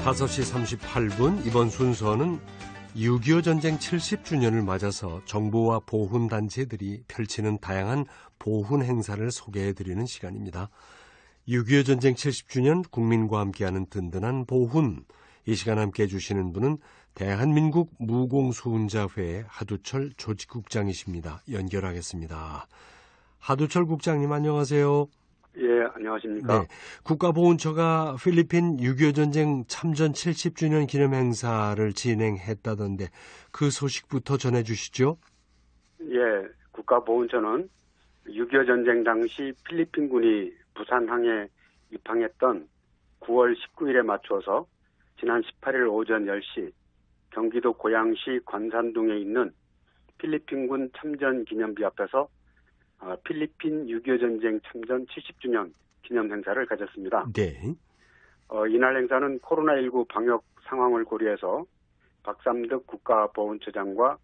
5시 38분 이번 순서는 6.25 전쟁 70주년을 맞아서 정부와 보훈단체들이 펼치는 다양한 보훈 행사를 소개해드리는 시간입니다. 6.25 전쟁 70주년 국민과 함께하는 든든한 보훈. 이 시간 함께해 주시는 분은 대한민국 무공수훈자회 하두철 조직국장이십니다. 연결하겠습니다. 하두철 국장님 안녕하세요. 예, 안녕하십니까. 네, 국가보훈처가 필리핀 6.25 전쟁 참전 70주년 기념 행사를 진행했다던데 그 소식부터 전해주시죠. 예, 국가보훈처는 6.25 전쟁 당시 필리핀군이 부산항에 입항했던 9월 19일에 맞춰서 지난 18일 오전 10시 경기도 고양시 관산동에 있는 필리핀군 참전 기념비 앞에서 필리핀 6.25 전쟁 참전 70주년 기념 행사를 가졌습니다. 네. 이날 행사는 코로나19 방역 상황을 고려해서 박삼득 국가보훈처장과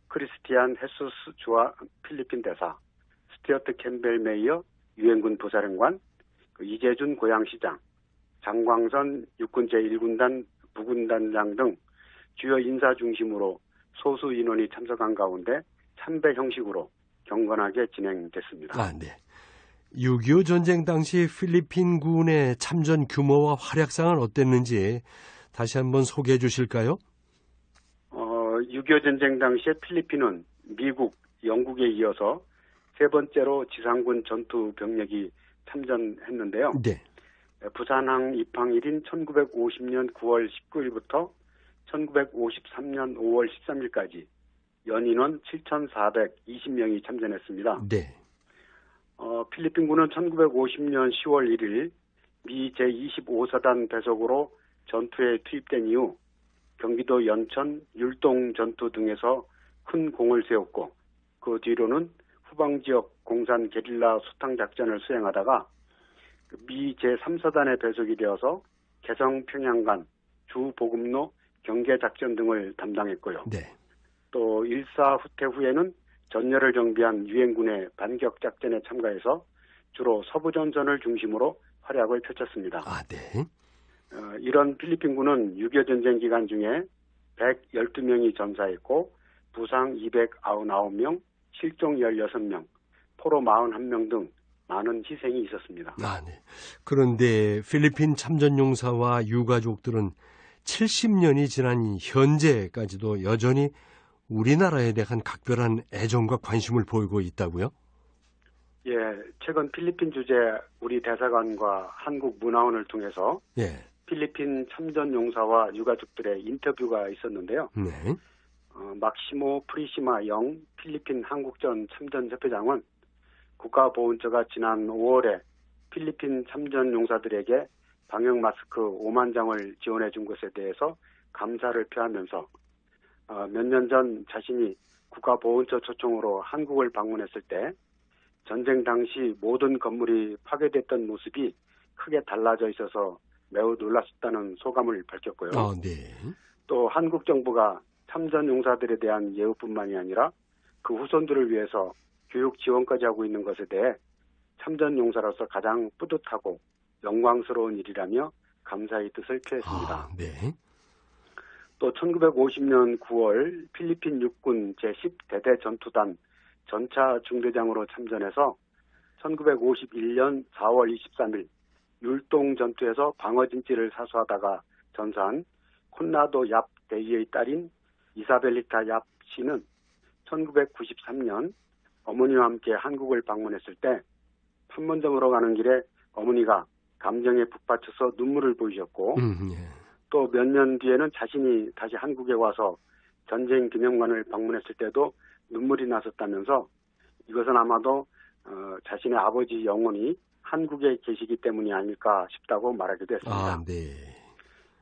크리스티안 헤수스 주아 필리핀 대사, 스튜어트 캠벨 메이어 유엔군 부사령관, 이재준 고양시장, 장광선 육군 제1군단 부군단장 등 주요 인사 중심으로 소수 인원이 참석한 가운데 참배 형식으로 경건하게 진행됐습니다. 네. 6.25 전쟁 당시 필리핀군의 참전 규모와 활약상은 어땠는지 다시 한번 소개해 주실까요? 6.25 전쟁 당시에 필리핀은 미국, 영국에 이어서 세 번째로 지상군 전투 병력이 참전했는데요. 네. 부산항 입항일인 1950년 9월 19일부터 1953년 5월 13일까지 연인원 7,420명이 참전했습니다. 네. 필리핀군은 1950년 10월 1일 미 제25사단 배속으로 전투에 투입된 이후 경기도 연천, 율동 전투 등에서 큰 공을 세웠고 그 뒤로는 후방지역 공산 게릴라 수탕작전을 수행하다가 미 제3사단에 배속이 되어서 개성 평양간, 주보급로 경계작전 등을 담당했고요. 네. 또 일사 후퇴 후에는 전열을 정비한 유엔군의 반격작전에 참가해서 주로 서부전선을 중심으로 활약을 펼쳤습니다. 네. 이런 필리핀군은 6.25 전쟁 기간 중에 112명이 전사했고 부상 299명, 실종 16명, 포로 41명 등 많은 희생이 있었습니다. 네. 그런데 필리핀 참전용사와 유가족들은 70년이 지난 현재까지도 여전히 우리나라에 대한 각별한 애정과 관심을 보이고 있다고요? 예, 최근 필리핀 주재 우리 대사관과 한국문화원을 통해서 필리핀 참전용사와 유가족들의 인터뷰가 있었는데요. 네. 막시모 프리시마 영 필리핀 한국전 참전협회장은 국가보훈처가 지난 5월에 필리핀 참전용사들에게 방역 마스크 5만 장을 지원해 준 것에 대해서 감사를 표하면서 몇 년 전 자신이 국가보훈처 초청으로 한국을 방문했을 때 전쟁 당시 모든 건물이 파괴됐던 모습이 크게 달라져 있어서 매우 놀랐다는 소감을 밝혔고요. 네. 또 한국 정부가 참전 용사들에 대한 예우뿐만이 아니라 그 후손들을 위해서 교육 지원까지 하고 있는 것에 대해 참전 용사로서 가장 뿌듯하고 영광스러운 일이라며 감사의 뜻을 표했습니다. 네. 또 1950년 9월 필리핀 육군 제10대대 전투단 전차 중대장으로 참전해서 1951년 4월 23일 율동 전투에서 방어진지를 사수하다가 전사한 콘라도 얍 대위의 딸인 이사벨리타 얍 씨는 1993년 어머니와 함께 한국을 방문했을 때 판문점으로 가는 길에 어머니가 감정에 북받쳐서 눈물을 보이셨고 또 몇 년 뒤에는 자신이 다시 한국에 와서 전쟁 기념관을 방문했을 때도 눈물이 나섰다면서 이것은 아마도 자신의 아버지 영혼이 한국에 계시기 때문이 아닐까 싶다고 말하기도 했습니다. 네.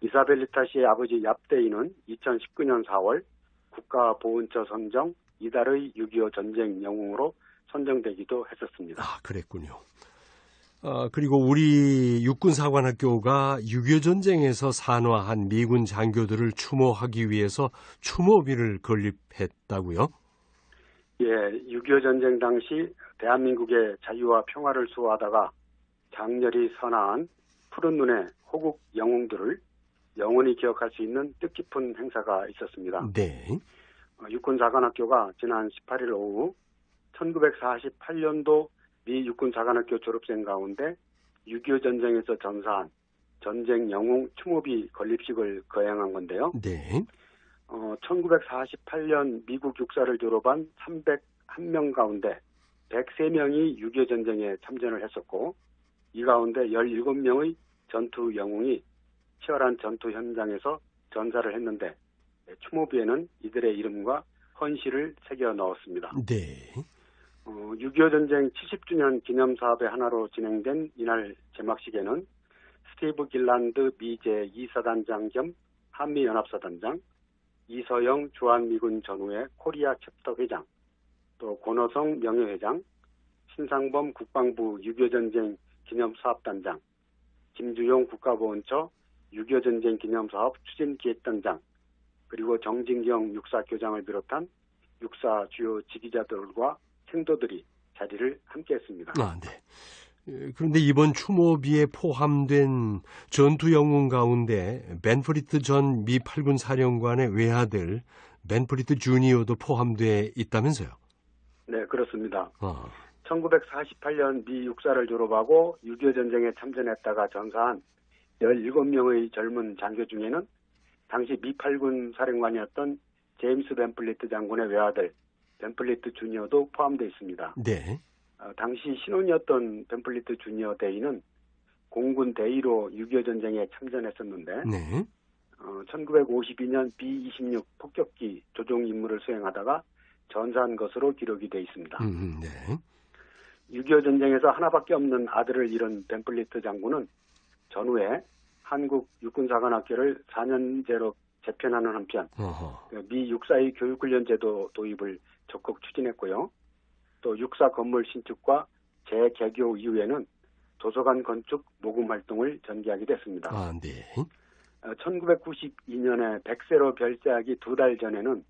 이사벨리타 씨의 아버지 얍대이는 2019년 4월 국가보훈처 선정 이달의 6.25 전쟁 영웅으로 선정되기도 했었습니다. 그랬군요. 그리고 우리 육군사관학교가 6.25 전쟁에서 산화한 미군 장교들을 추모하기 위해서 추모비를 건립했다고요? 예, 6.25 전쟁 당시 대한민국의 자유와 평화를 수호하다가 장렬히 선화한 푸른 눈의 호국 영웅들을 영원히 기억할 수 있는 뜻깊은 행사가 있었습니다. 네. 육군사관학교가 지난 18일 오후 1948년도 미 육군사관학교 졸업생 가운데 6.25 전쟁에서 전사한 전쟁 영웅 추모비 건립식을 거행한 건데요. 네. 1948년 미국 육사를 졸업한 301명 가운데 103명이 6.25 전쟁에 참전을 했었고, 이 가운데 17명의 전투 영웅이 치열한 전투 현장에서 전사를 했는데, 추모비에는 이들의 이름과 헌시를 새겨 넣었습니다. 네. 6.25 전쟁 70주년 기념사업의 하나로 진행된 이날 제막식에는 스티브 길란드 미 제2사단장 겸 한미연합사단장, 이서영 주한미군 전후의 코리아 챕터 회장, 또 권호성 명예회장, 신상범 국방부 6.25 전쟁 기념사업단장, 김주용 국가보훈처 6.25 전쟁 기념사업 추진기획단장, 그리고 정진경 육사교장을 비롯한 육사 주요 지휘자들과 생도들이 자리를 함께했습니다. 네. 그런데 이번 추모비에 포함된 전투 영웅 가운데 벤프리트 전 미 8군 사령관의 외아들 벤프리트 주니어도 포함되어 있다면서요? 네, 그렇습니다. 1948년 미 육사를 졸업하고 6.25 전쟁에 참전했다가 전사한 17명의 젊은 장교 중에는 당시 미 8군 사령관이었던 제임스 벤플리트 장군의 외아들 벤플리트 주니어도 포함되어 있습니다. 네. 당시 신혼이었던 벤플리트 주니어 대위는 공군 대위로 6.25 전쟁에 참전했었는데, 네. 1952년 B-26 폭격기 조종 임무를 수행하다가 전사한 것으로 기록이 되어 있습니다. 네. 6.25 전쟁에서 하나밖에 없는 아들을 잃은 벤플리트 장군은 전후에 한국 육군사관학교를 4년제로 재편하는 한편 미 육사의 교육훈련 제도 도입을 적극 추진했고요. 또 육사 건물 신축과 재개교 이후에는 도서관 건축 모금 활동을 전개하게 됐습니다. 네. 1992년에 백세로 별세하기 2달 전에는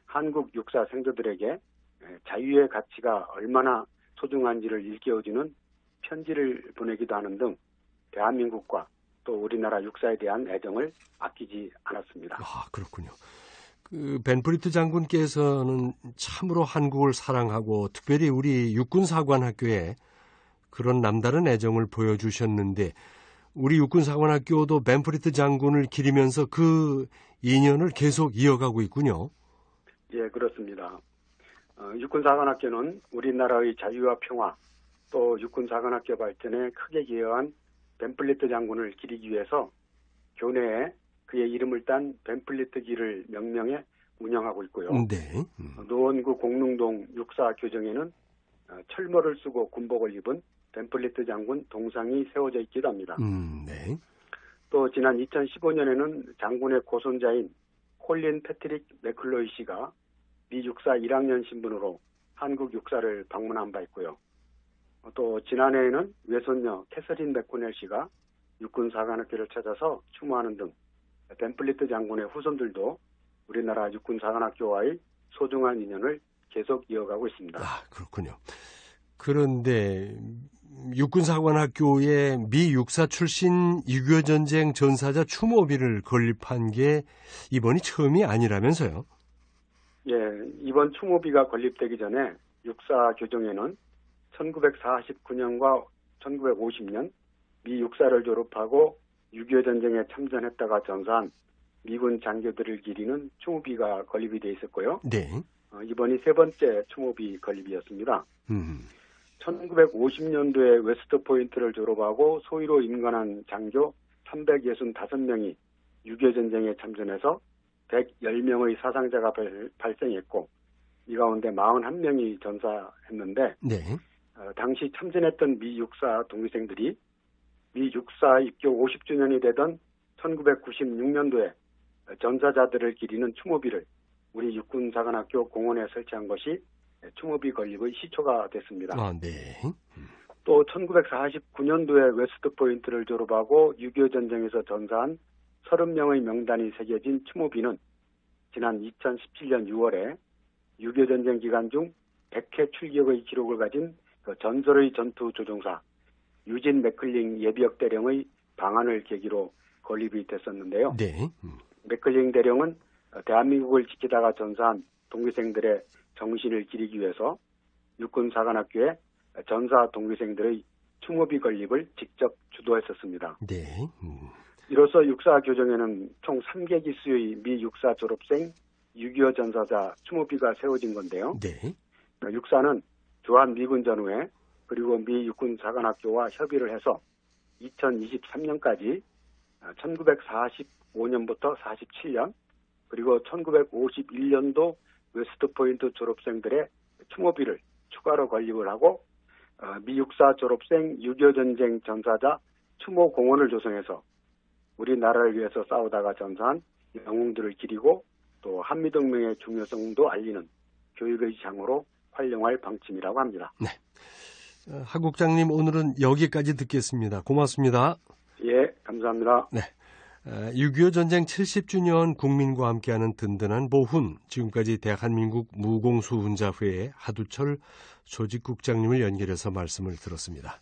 한국 육사 생도들에게 자유의 가치가 얼마나 소중한지를 일깨워주는 편지를 보내기도 하는 등 대한민국과 또 우리나라 육사에 대한 애정을 아끼지 않았습니다. 그렇군요. 벤프리트 장군께서는 참으로 한국을 사랑하고 특별히 우리 육군사관학교에 그런 남다른 애정을 보여주셨는데 우리 육군사관학교도 벤프리트 장군을 기리면서 그 인연을 계속 이어가고 있군요. 예, 그렇습니다. 육군사관학교는 우리나라의 자유와 평화 또 육군사관학교 발전에 크게 기여한 벤플리트 장군을 기리기 위해서 교내에 그의 이름을 딴 벤플리트 길을 명명해 운영하고 있고요. 네. 노원구 공릉동 육사 교정에는 철모를 쓰고 군복을 입은 벤플리트 장군 동상이 세워져 있기도 합니다. 네. 또 지난 2015년에는 장군의 고손자인 콜린 패트릭 맥클로이 씨가 미 육사 1학년 신분으로 한국 육사를 방문한 바 있고요. 또 지난해에는 외손녀 캐서린 맥코넬 씨가 육군사관학교를 찾아서 추모하는 등 벤플리트 장군의 후손들도 우리나라 육군사관학교와의 소중한 인연을 계속 이어가고 있습니다. 그렇군요. 그런데 육군사관학교에 미 육사 출신 6.25 전쟁 전사자 추모비를 건립한 게 이번이 처음이 아니라면서요? 예, 이번 추모비가 건립되기 전에 육사 교정에는 1949년과 1950년 미 육사를 졸업하고 6.25 전쟁에 참전했다가 전사한 미군 장교들을 기리는 추모비가 건립이 돼 있었고요. 네. 이번이 세 번째 추모비 건립이었습니다. 1950년도에 웨스트포인트를 졸업하고 소위로 임관한 장교 365명이 6.25 전쟁에 참전해서 110명의 사상자가 발생했고 이 가운데 41명이 전사했는데 네. 당시 참전했던 미 육사 동기생들이 미 육사 입교 50주년이 되던 1996년도에 전사자들을 기리는 추모비를 우리 육군사관학교 공원에 설치한 것이 추모비 건립의 시초가 됐습니다. 네. 또 1949년도에 웨스트포인트를 졸업하고 6.25 전쟁에서 전사한 30명의 명단이 새겨진 추모비는 지난 2017년 6월에 6.25 전쟁 기간 중 100회 출격의 기록을 가진 전설의 전투 조종사 유진 맥클링 예비역 대령의 방한을 계기로 건립이 됐었는데요. 네. 맥클링 대령은 대한민국을 지키다가 전사한 동기생들의 정신을 기리기 위해서 육군사관학교에 전사 동기생들의 추모비 건립을 직접 주도했었습니다. 네. 이로써 육사 교정에는 총 3개 기수의 미 육사 졸업생 6.25 전사자 추모비가 세워진 건데요. 네. 육사는 주한 미군 전후회 그리고 미 육군사관학교와 협의를 해서 2023년까지 1945년부터 47년 그리고 1951년도 웨스트포인트 졸업생들의 추모비를 추가로 건립을 하고 미 육사 졸업생 6.25 전쟁 전사자 추모 공원을 조성해서 우리나라를 위해서 싸우다가 전사한 영웅들을 기리고 또 한미동맹의 중요성도 알리는 교육의 장으로 활용할 방침이라고 합니다. 네. 하 국장님, 오늘은 여기까지 듣겠습니다. 고맙습니다. 예, 감사합니다. 네. 6.25 전쟁 70주년 국민과 함께하는 든든한 보훈, 지금까지 대한민국 무공수훈자회의 하두철 조직국장님을 연결해서 말씀을 들었습니다.